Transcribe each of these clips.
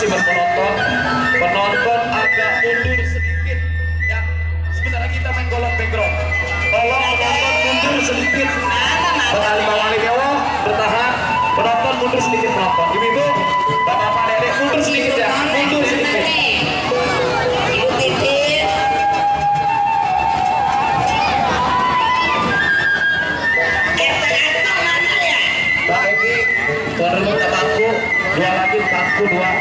kasih buat penonton. Penonton agak mundur sedikit ya. Sebentar lagi kita main golok background. Tolong penonton mundur sedikit. Bang Ali Dewo bertahan. Penonton mundur sedikit penonton. Ibu-ibu, bapak-bapak, dedek mundur sedikit ya. Mundur sedikit. Ibu Titin. Bang Egi, tuan rumah tak bangku, dua lagi bangku dua.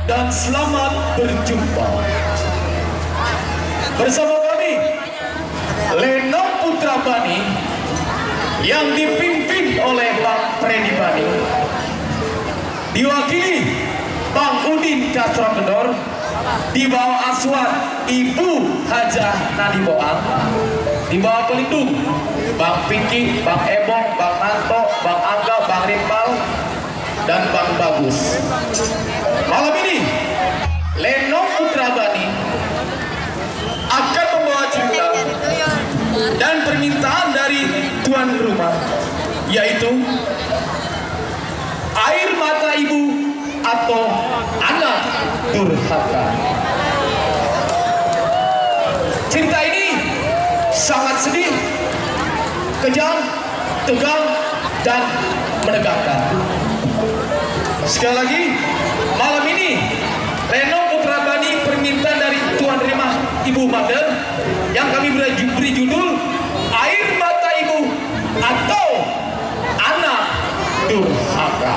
dan selamat berjumpa. Bersama kami Lenong Putra Bani yang dipimpin oleh Bang Freddy Bani, diwakili Bang Udin Castro Kendor, di bawah asuhan Ibu Hajah Nadi Boang, di bawah pelindung Bang Pinky, Bang Ebong, Bang Nanto, Bang Angga, Bang Rimpal, dan Bang Bagus. Malam ini Lenong Putra Bani akan membawa cerita dan permintaan dari tuan rumah, yaitu air mata ibu atau anak durhaka. Cerita ini sangat sedih, kejam, tegang, dan menegangkan. Sekali lagi, malam ini Lenong Putra Bani permintaan dari tuan rumah Ibu Mother yang kami beri judul air mata ibu atau anak durhaka.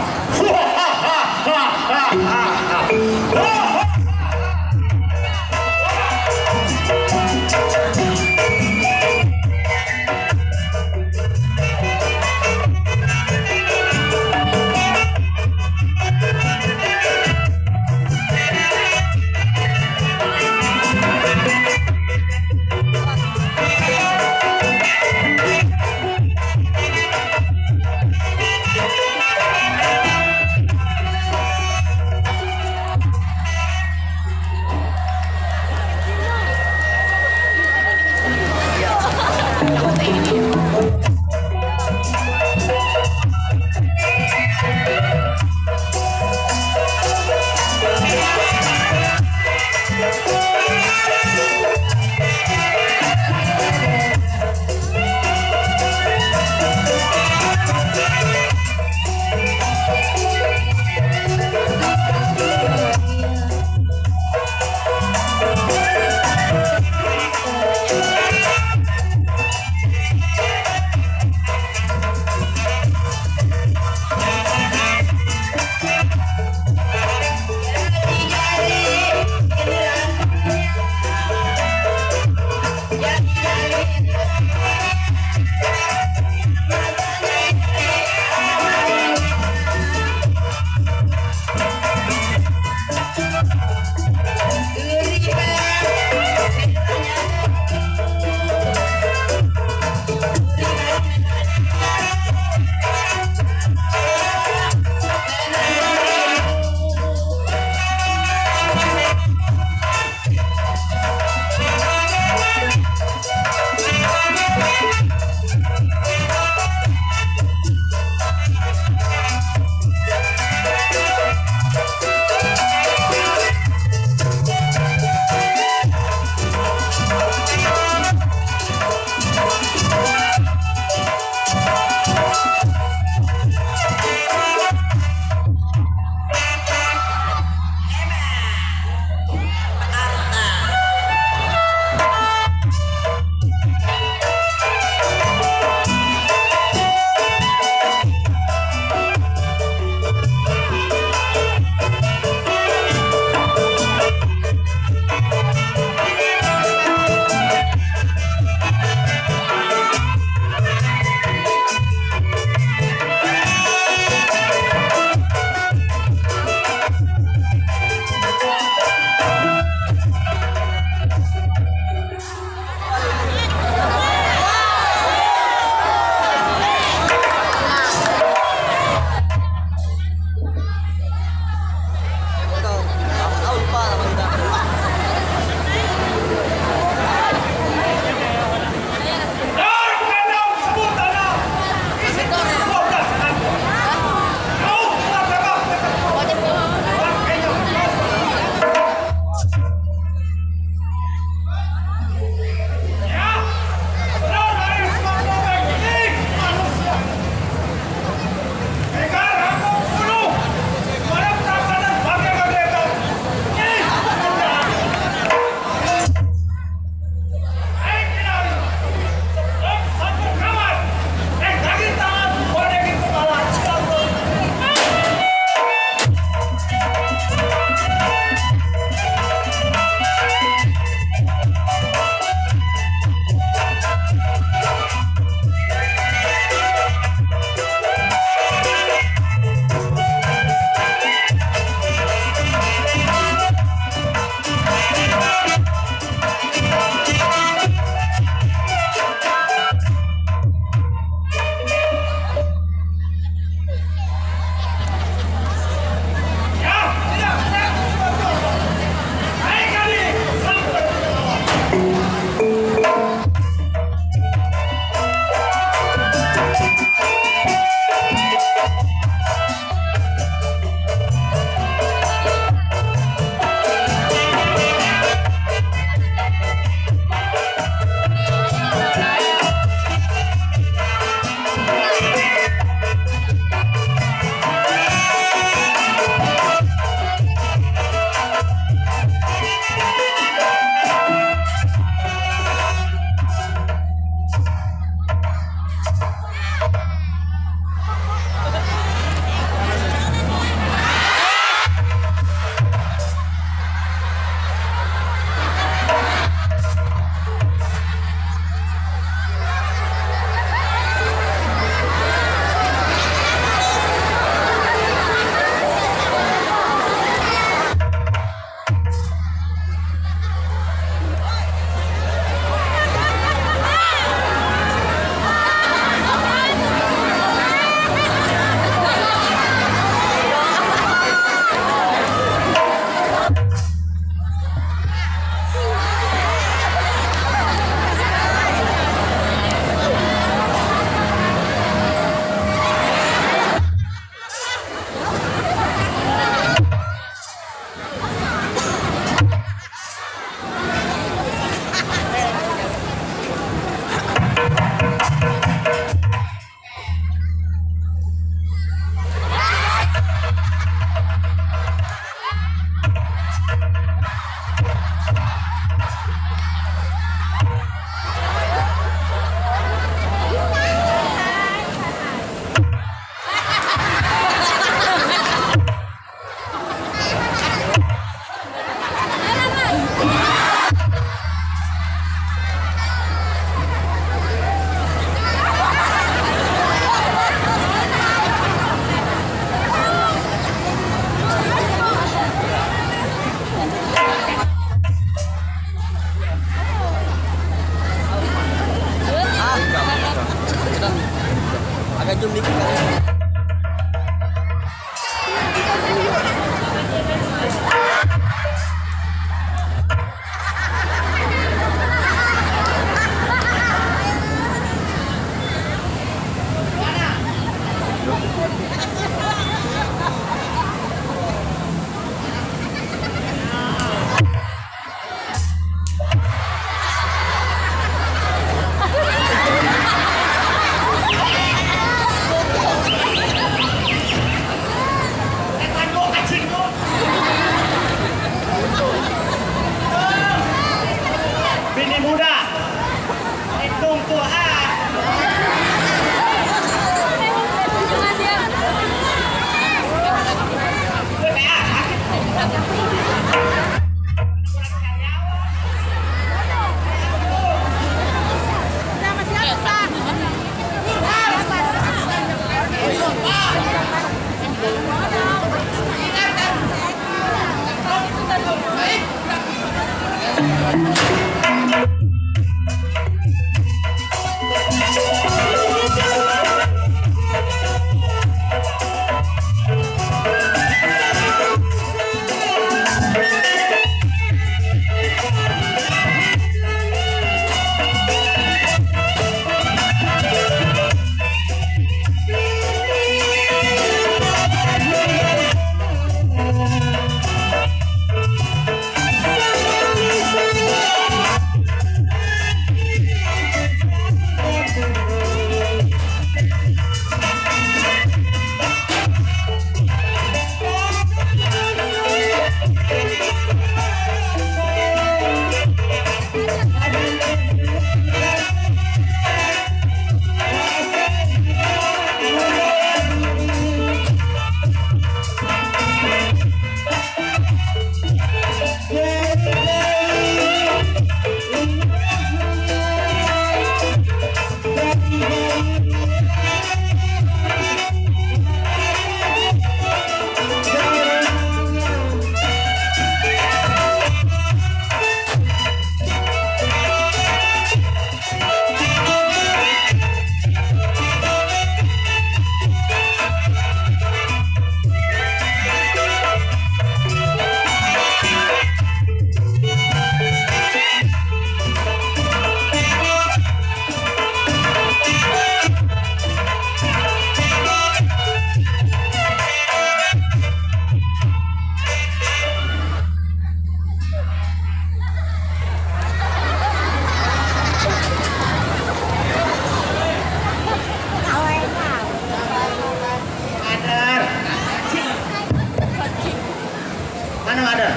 Madar?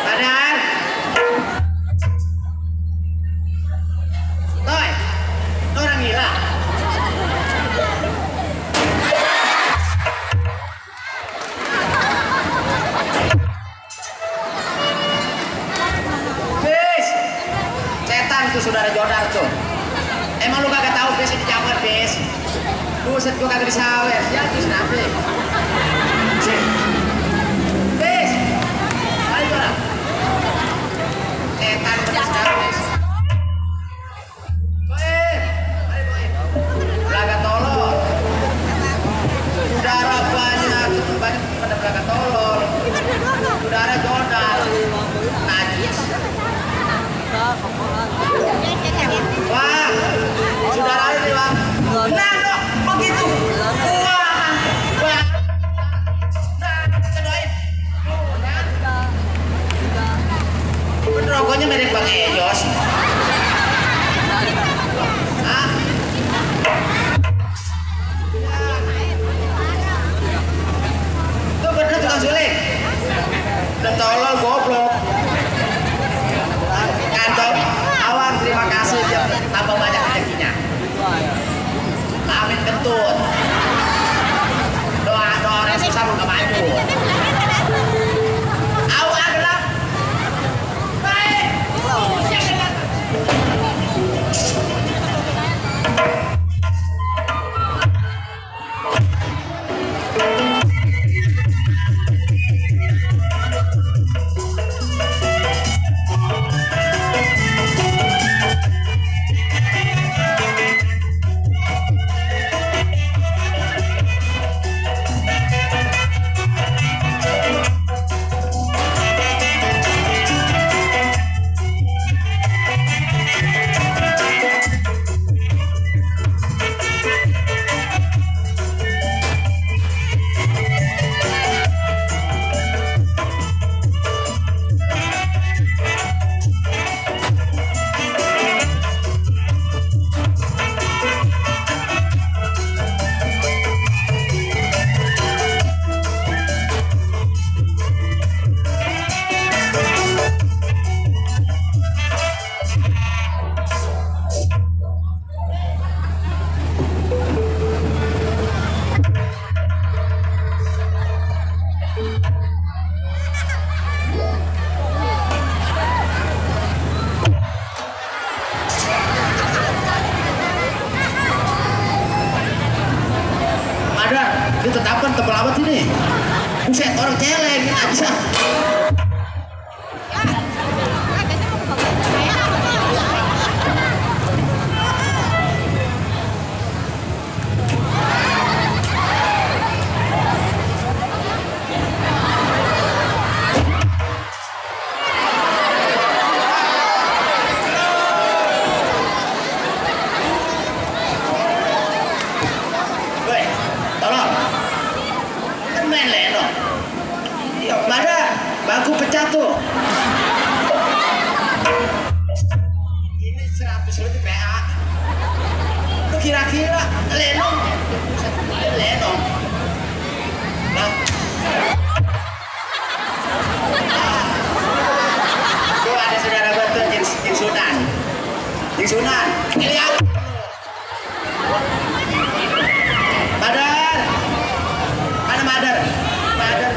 Madar. Toy, orang gila. Bis, setan tuh saudara Jodar tuh. Emang lu kagak tahu bis di kamar bis? Buset gua kagak disawer, ya bis nabi. Bis, ayo lah. Setan bis bis. Belaga tolol. Udara banyak pada belaga tolol. Udara Jodar. Najis. Wah, saudara ini bang. Nah, dok, kok gitu? Wah, wah. Nah, kita doain. Rokoknya mirip Bang Ejos. Hah? Tuh bener tukang suling. Udah tolol goblok. Kantong awan terima kasih dia tambah banyak rezekinya. Amin kentut. Doa orang susah udah maju. Aw adalah baik. Ditetapkan tebal amat ini. Buset, orang celeng aja. Baku pecah tuh. Ini 100 lebih PA. Lu kira-kira lenong? Lenong. Nah. Tuh ada saudara betul Jing Sunan. Jing Sunan. Lihat. Madar. Mana Madar? Madar.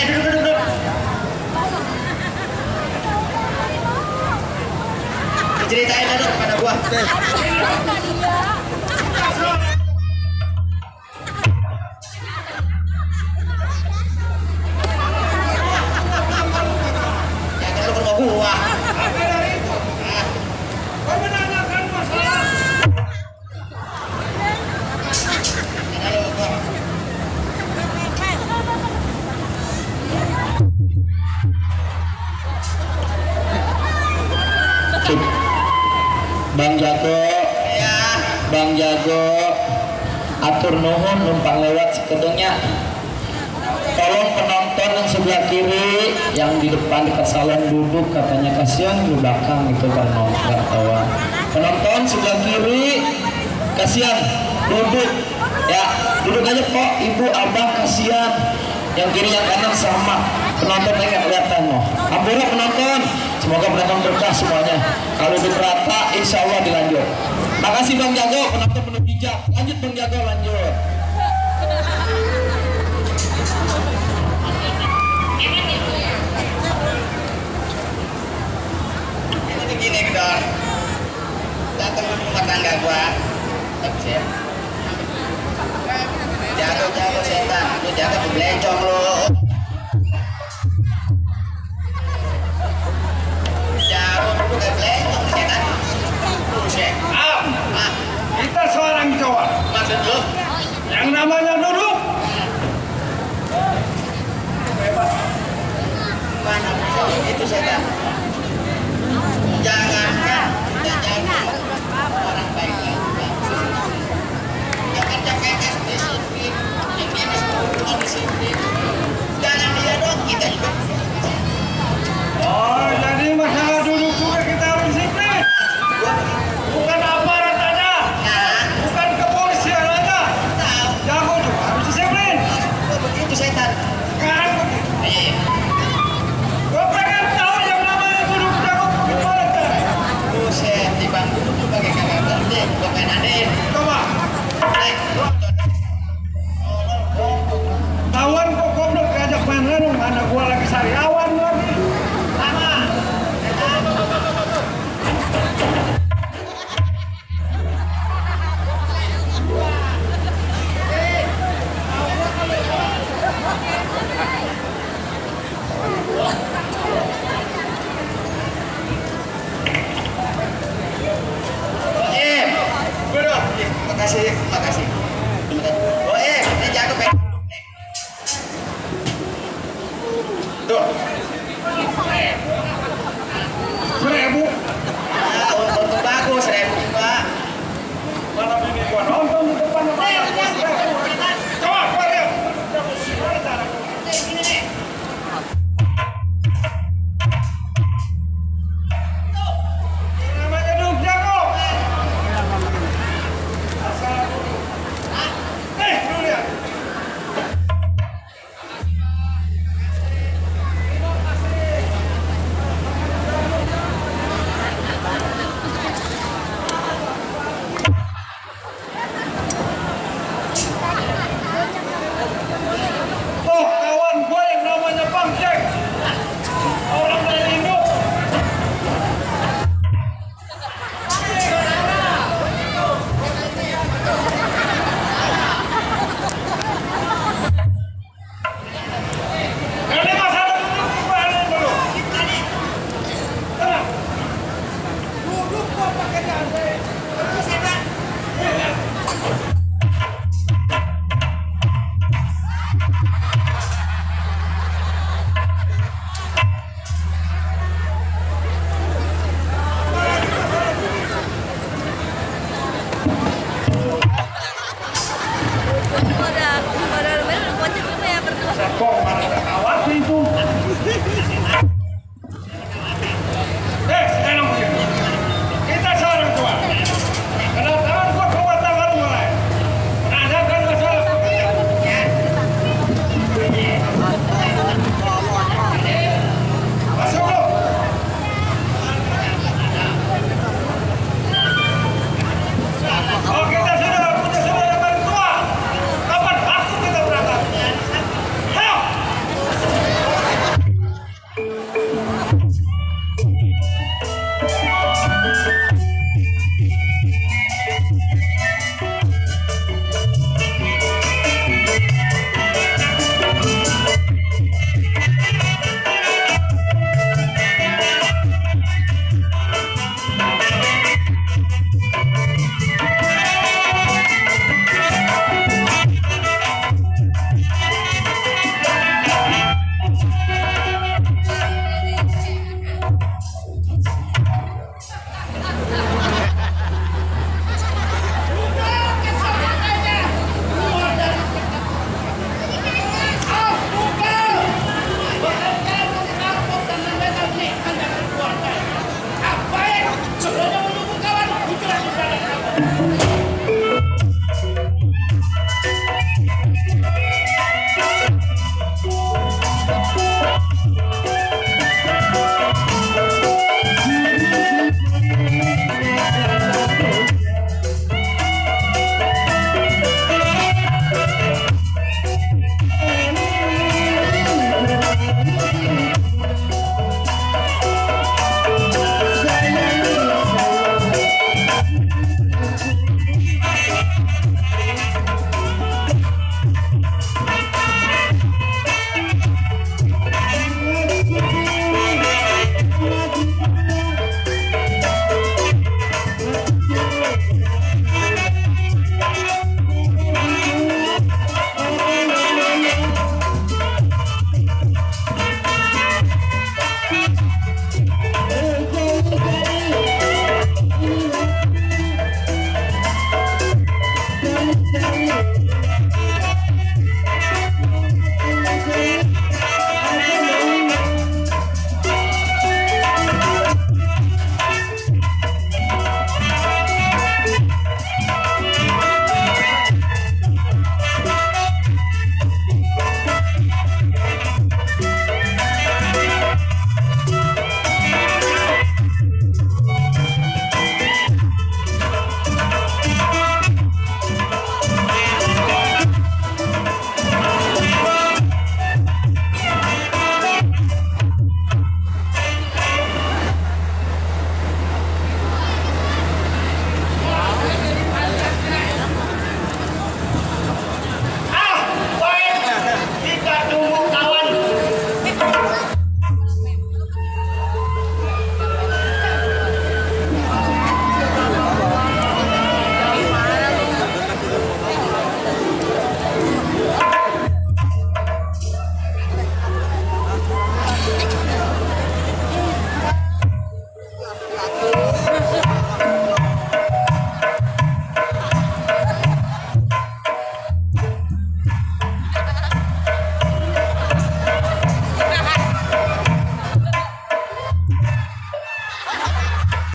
duduk. Ceritain dulu pada gua. Jangan lu ke rumah gua. Bang Jago, Ya. Bang Jago, atur nuhun numpang lewat sekedengnya. Tolong penonton yang sebelah kiri, yang di depan dekat salon duduk, katanya kasihan di belakang itu karena nggak tahu. Penonton sebelah kiri, kasihan duduk, ya duduk aja kok, ibu abang kasihan. Yang kiri yang kanan sama, penonton nggak kelihatan loh. Ampura penonton, semoga penonton berkah semuanya. Kalau duduk rata, insya Allah dilanjut. Makasih Bang Jago, penonton penuh bijak. Lanjut Bang Jago, lanjut. Ini begini Gedor. Datang ke rumah tangga gua. Siap. Jago setan, lu jago belencong lu. Jago lu kayak belencong setan. Buset. Kita seorang cowok Maksud lu? yang namanya duduk. Mana itu setan?